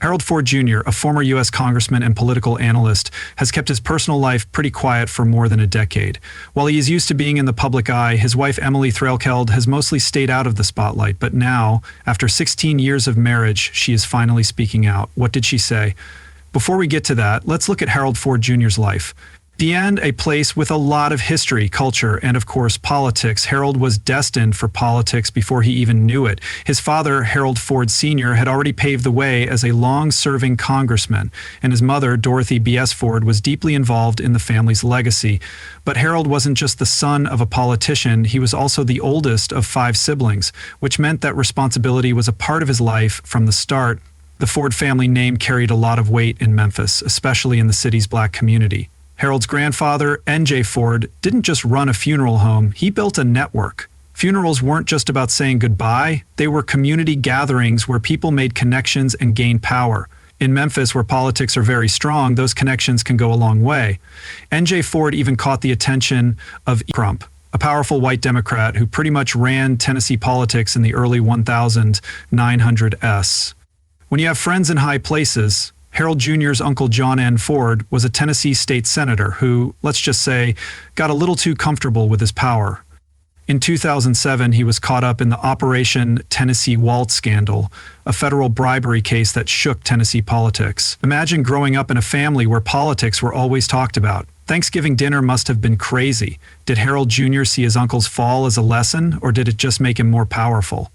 Harold Ford Jr., a former U.S. congressman and political analyst, has kept his personal life pretty quiet for more than a decade. While he is used to being in the public eye, his wife Emily Threlkeld has mostly stayed out of the spotlight. But now, after 16 years of marriage, she is finally speaking out. What did she say? Before we get to that, let's look at Harold Ford Jr.'s life. Beyond a place with a lot of history, culture, and of course politics, Harold was destined for politics before he even knew it. His father, Harold Ford Sr., had already paved the way as a long-serving congressman, and his mother, Dorothy B.S. Ford, was deeply involved in the family's legacy. But Harold wasn't just the son of a politician, he was also the oldest of 5 siblings, which meant that responsibility was a part of his life from the start. The Ford family name carried a lot of weight in Memphis, especially in the city's black community. Harold's grandfather, N.J. Ford, didn't just run a funeral home, he built a network. Funerals weren't just about saying goodbye, they were community gatherings where people made connections and gained power. In Memphis, where politics are very strong, those connections can go a long way. N.J. Ford even caught the attention of Crump, a powerful white Democrat who pretty much ran Tennessee politics in the early 1900s. When you have friends in high places, Harold Jr.'s uncle John N. Ford was a Tennessee state senator who, let's just say, got a little too comfortable with his power. In 2007, he was caught up in the Operation Tennessee Waltz scandal, a federal bribery case that shook Tennessee politics. Imagine growing up in a family where politics were always talked about. Thanksgiving dinner must have been crazy. Did Harold Jr. see his uncle's fall as a lesson, or did it just make him more powerful?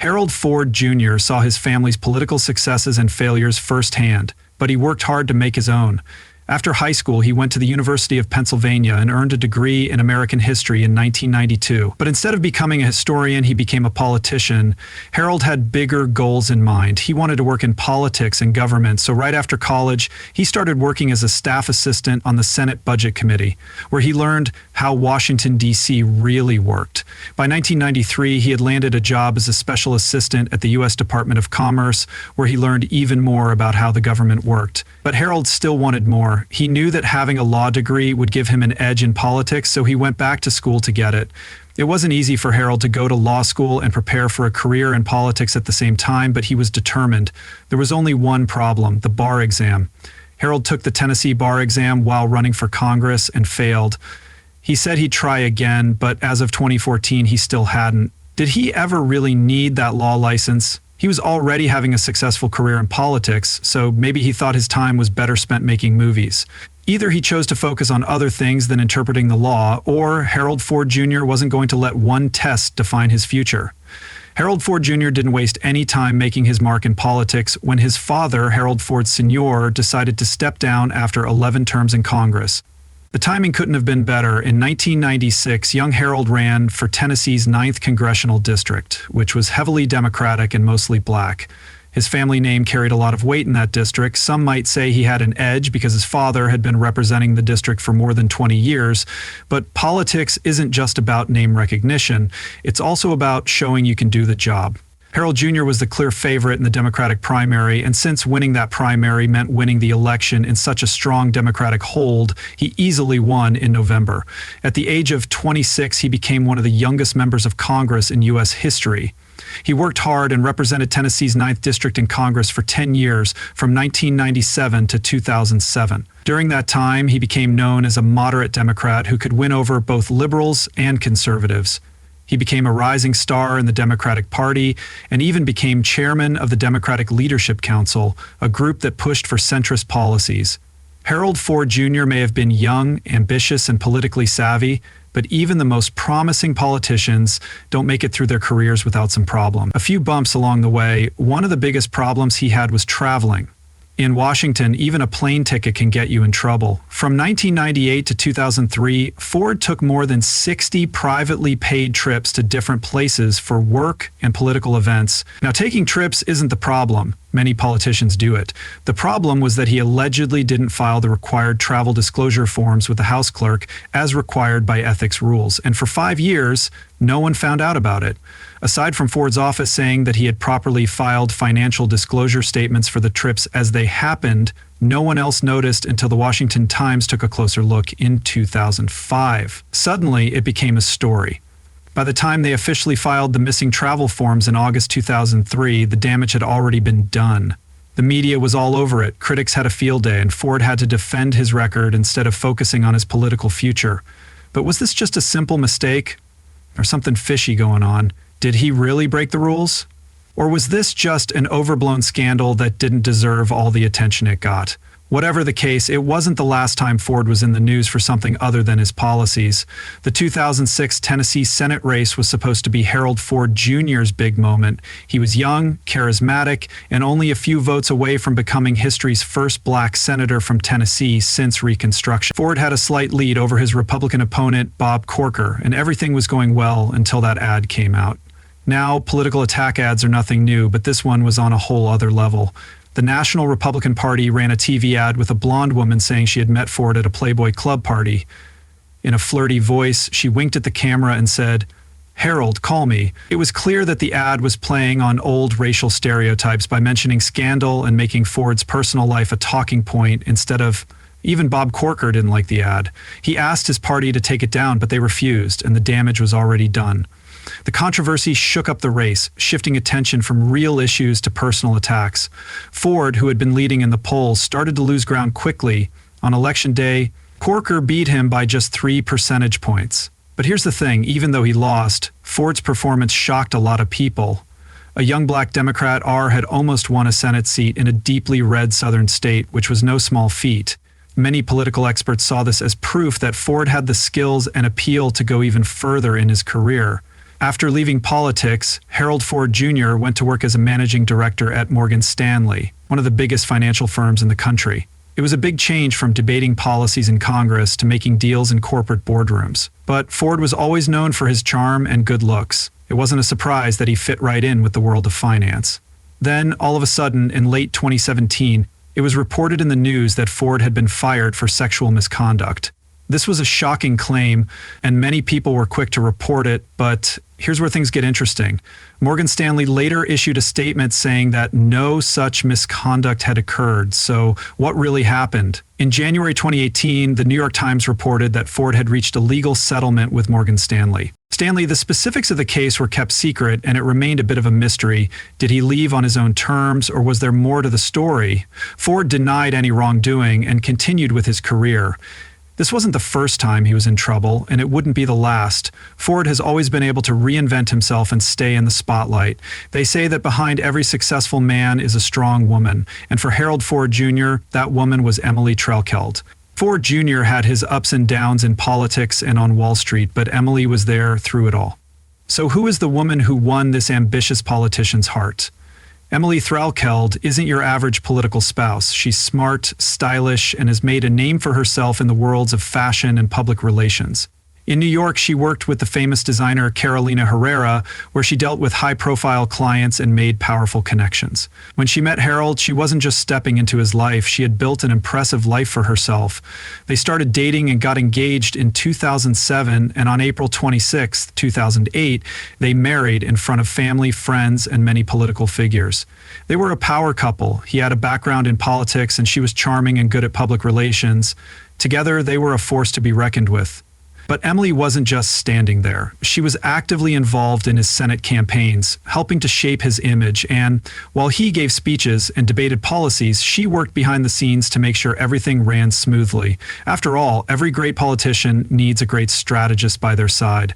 Harold Ford Jr. saw his family's political successes and failures firsthand, but he worked hard to make his own. After high school, he went to the University of Pennsylvania and earned a degree in American history in 1992. But instead of becoming a historian, he became a politician. Harold had bigger goals in mind. He wanted to work in politics and government, so right after college, he started working as a staff assistant on the Senate Budget Committee, where he learned how Washington, D.C. really worked. By 1993, he had landed a job as a special assistant at the U.S. Department of Commerce, where he learned even more about how the government worked. But Harold still wanted more. He knew that having a law degree would give him an edge in politics, so he went back to school to get it. It wasn't easy for Harold to go to law school and prepare for a career in politics at the same time, but he was determined. There was only one problem: the bar exam. Harold took the Tennessee bar exam while running for Congress and failed. He said he'd try again, but as of 2014, he still hadn't. Did he ever really need that law license? He was already having a successful career in politics, so maybe he thought his time was better spent making movies. Either he chose to focus on other things than interpreting the law, or Harold Ford Jr. wasn't going to let one test define his future. Harold Ford Jr. didn't waste any time making his mark in politics when his father, Harold Ford Sr., decided to step down after 11 terms in Congress. The timing couldn't have been better. In 1996, young Harold ran for Tennessee's 9th Congressional District, which was heavily Democratic and mostly black. His family name carried a lot of weight in that district. Some might say he had an edge because his father had been representing the district for more than 20 years. But politics isn't just about name recognition. It's also about showing you can do the job. Harold Jr. was the clear favorite in the Democratic primary, and since winning that primary meant winning the election in such a strong Democratic hold, he easily won in November. At the age of 26, he became one of the youngest members of Congress in U.S. history. He worked hard and represented Tennessee's 9th District in Congress for 10 years, from 1997 to 2007. During that time, he became known as a moderate Democrat who could win over both liberals and conservatives. He became a rising star in the Democratic Party and even became chairman of the Democratic Leadership Council, a group that pushed for centrist policies. Harold Ford Jr. may have been young, ambitious, and politically savvy, but even the most promising politicians don't make it through their careers without some problem. A few bumps along the way. One of the biggest problems he had was traveling. In Washington, even a plane ticket can get you in trouble. From 1998 to 2003, Ford took more than 60 privately paid trips to different places for work and political events. Now, taking trips isn't the problem. Many politicians do it. The problem was that he allegedly didn't file the required travel disclosure forms with the House clerk as required by ethics rules. And for 5 years, no one found out about it. Aside from Ford's office saying that he had properly filed financial disclosure statements for the trips as they happened, no one else noticed until the Washington Times took a closer look in 2005. Suddenly, it became a story. By the time they officially filed the missing travel forms in August 2003, the damage had already been done. The media was all over it, critics had a field day, and Ford had to defend his record instead of focusing on his political future. But was this just a simple mistake? Or something fishy going on? Did he really break the rules? Or was this just an overblown scandal that didn't deserve all the attention it got? Whatever the case, it wasn't the last time Ford was in the news for something other than his policies. The 2006 Tennessee Senate race was supposed to be Harold Ford Jr.'s big moment. He was young, charismatic, and only a few votes away from becoming history's first black senator from Tennessee since Reconstruction. Ford had a slight lead over his Republican opponent, Bob Corker, and everything was going well until that ad came out. Now, political attack ads are nothing new, but this one was on a whole other level. The National Republican Party ran a TV ad with a blonde woman saying she had met Ford at a Playboy Club party. In a flirty voice, she winked at the camera and said, "Harold, call me." It was clear that the ad was playing on old racial stereotypes by mentioning scandal and making Ford's personal life a talking point instead of... Even Bob Corker didn't like the ad. He asked his party to take it down, but they refused, and the damage was already done. The controversy shook up the race, shifting attention from real issues to personal attacks. Ford, who had been leading in the polls, started to lose ground quickly. On Election Day, Corker beat him by just 3 percentage points. But here's the thing, even though he lost, Ford's performance shocked a lot of people. A young black Democrat, R, had almost won a Senate seat in a deeply red southern state, which was no small feat. Many political experts saw this as proof that Ford had the skills and appeal to go even further in his career. After leaving politics, Harold Ford Jr. went to work as a managing director at Morgan Stanley, one of the biggest financial firms in the country. It was a big change from debating policies in Congress to making deals in corporate boardrooms. But Ford was always known for his charm and good looks. It wasn't a surprise that he fit right in with the world of finance. Then, all of a sudden, in late 2017, it was reported in the news that Ford had been fired for sexual misconduct. This was a shocking claim, and many people were quick to report it, but here's where things get interesting. Morgan Stanley later issued a statement saying that no such misconduct had occurred, so what really happened? In January 2018, the New York Times reported that Ford had reached a legal settlement with Morgan Stanley. The specifics of the case were kept secret, and it remained a bit of a mystery. Did he leave on his own terms, or was there more to the story? Ford denied any wrongdoing and continued with his career. This wasn't the first time he was in trouble, and it wouldn't be the last. Ford has always been able to reinvent himself and stay in the spotlight. They say that behind every successful man is a strong woman, and for Harold Ford Jr., that woman was Emily Trelkeld. Ford Jr. had his ups and downs in politics and on Wall Street, but Emily was there through it all. So who is the woman who won this ambitious politician's heart? Emily Trelkeld isn't your average political spouse. She's smart, stylish, and has made a name for herself in the worlds of fashion and public relations. In New York, she worked with the famous designer Carolina Herrera, where she dealt with high-profile clients and made powerful connections. When she met Harold, she wasn't just stepping into his life, she had built an impressive life for herself. They started dating and got engaged in 2007, and on April 26, 2008, they married in front of family, friends, and many political figures. They were a power couple. He had a background in politics, and she was charming and good at public relations. Together, they were a force to be reckoned with. But Emily wasn't just standing there. She was actively involved in his Senate campaigns, helping to shape his image, and while he gave speeches and debated policies, she worked behind the scenes to make sure everything ran smoothly. After all, every great politician needs a great strategist by their side.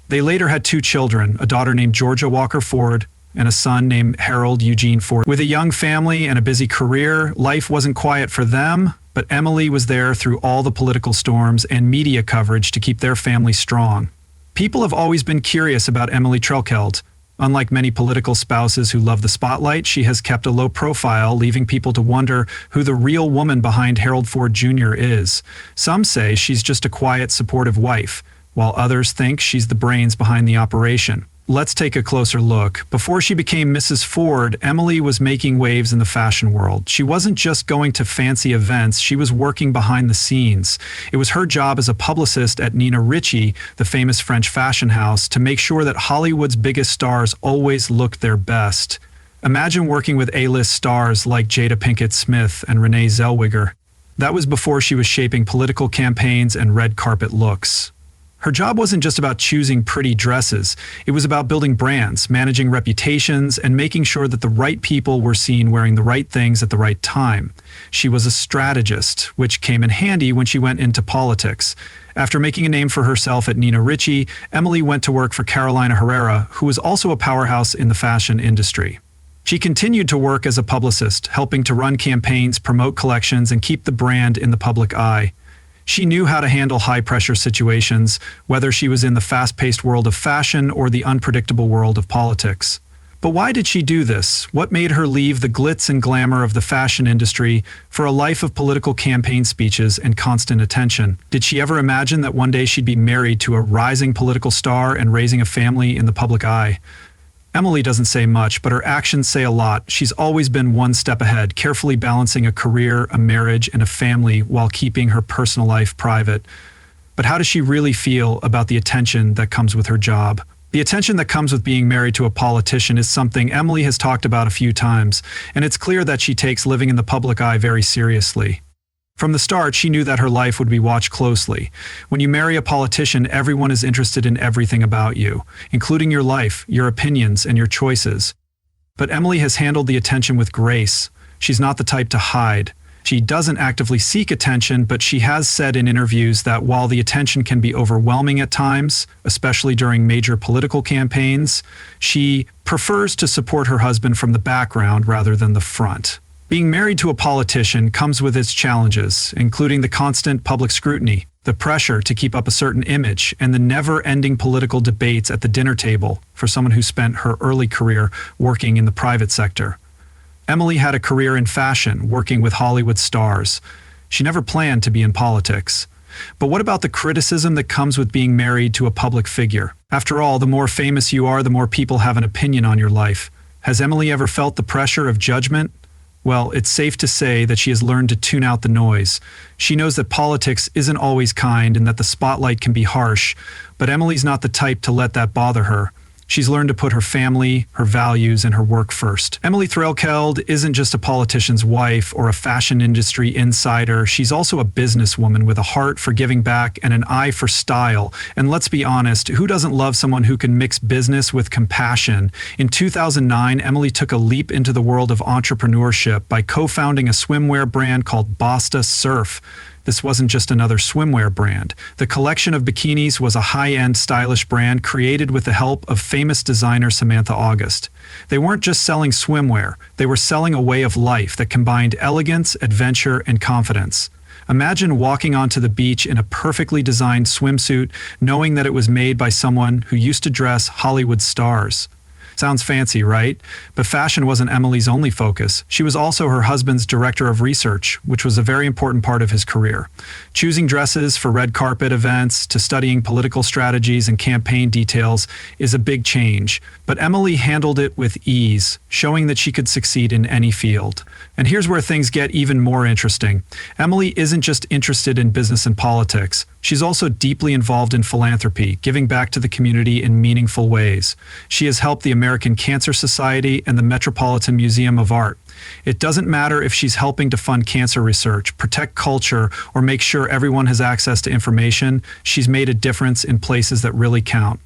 They later had 2 children, a daughter named Georgia Walker Ford and a son named Harold Eugene Ford. With a young family and a busy career, life wasn't quiet for them, but Emily was there through all the political storms and media coverage to keep their family strong. People have always been curious about Emily Trelkeld. Unlike many political spouses who love the spotlight, she has kept a low profile, leaving people to wonder who the real woman behind Harold Ford Jr. is. Some say she's just a quiet, supportive wife, while others think she's the brains behind the operation. Let's take a closer look. Before she became Mrs. Ford, Emily was making waves in the fashion world. She wasn't just going to fancy events, she was working behind the scenes. It was her job as a publicist at Nina Ricci, the famous French fashion house, to make sure that Hollywood's biggest stars always looked their best. Imagine working with A-list stars like Jada Pinkett Smith and Renee Zellweger. That was before she was shaping political campaigns and red carpet looks. Her job wasn't just about choosing pretty dresses. It was about building brands, managing reputations, and making sure that the right people were seen wearing the right things at the right time. She was a strategist, which came in handy when she went into politics. After making a name for herself at Nina Ricci, Emily went to work for Carolina Herrera, who was also a powerhouse in the fashion industry. She continued to work as a publicist, helping to run campaigns, promote collections, and keep the brand in the public eye. She knew how to handle high-pressure situations, whether she was in the fast-paced world of fashion or the unpredictable world of politics. But why did she do this? What made her leave the glitz and glamour of the fashion industry for a life of political campaign speeches and constant attention? Did she ever imagine that one day she'd be married to a rising political star and raising a family in the public eye? Emily doesn't say much, but her actions say a lot. She's always been one step ahead, carefully balancing a career, a marriage, and a family while keeping her personal life private. But how does she really feel about the attention that comes with her job? The attention that comes with being married to a politician is something Emily has talked about a few times, and it's clear that she takes living in the public eye very seriously. From the start, she knew that her life would be watched closely. When you marry a politician, everyone is interested in everything about you, including your life, your opinions, and your choices. But Emily has handled the attention with grace. She's not the type to hide. She doesn't actively seek attention, but she has said in interviews that while the attention can be overwhelming at times, especially during major political campaigns, she prefers to support her husband from the background rather than the front. Being married to a politician comes with its challenges, including the constant public scrutiny, the pressure to keep up a certain image, and the never-ending political debates at the dinner table for someone who spent her early career working in the private sector. Emily had a career in fashion, working with Hollywood stars. She never planned to be in politics. But what about the criticism that comes with being married to a public figure? After all, the more famous you are, the more people have an opinion on your life. Has Emily ever felt the pressure of judgment? Well, it's safe to say that she has learned to tune out the noise. She knows that politics isn't always kind and that the spotlight can be harsh, but Emily's not the type to let that bother her. She's learned to put her family, her values, and her work first. Emily Threlkeld isn't just a politician's wife or a fashion industry insider. She's also a businesswoman with a heart for giving back and an eye for style. And let's be honest, who doesn't love someone who can mix business with compassion? In 2009, Emily took a leap into the world of entrepreneurship by co-founding a swimwear brand called Basta Surf. This wasn't just another swimwear brand. The collection of bikinis was a high-end, stylish brand created with the help of famous designer Samantha August. They weren't just selling swimwear, they were selling a way of life that combined elegance, adventure, and confidence. Imagine walking onto the beach in a perfectly designed swimsuit, knowing that it was made by someone who used to dress Hollywood stars. Sounds fancy, right? But fashion wasn't Emily's only focus. She was also her husband's director of research, which was a very important part of his career. Choosing dresses for red carpet events to studying political strategies and campaign details is a big change. But Emily handled it with ease, showing that she could succeed in any field. And here's where things get even more interesting. Emily isn't just interested in business and politics. She's also deeply involved in philanthropy, giving back to the community in meaningful ways. She has helped the American Cancer Society and the Metropolitan Museum of Art. It doesn't matter if she's helping to fund cancer research, protect culture, or make sure everyone has access to information. She's made a difference in places that really count.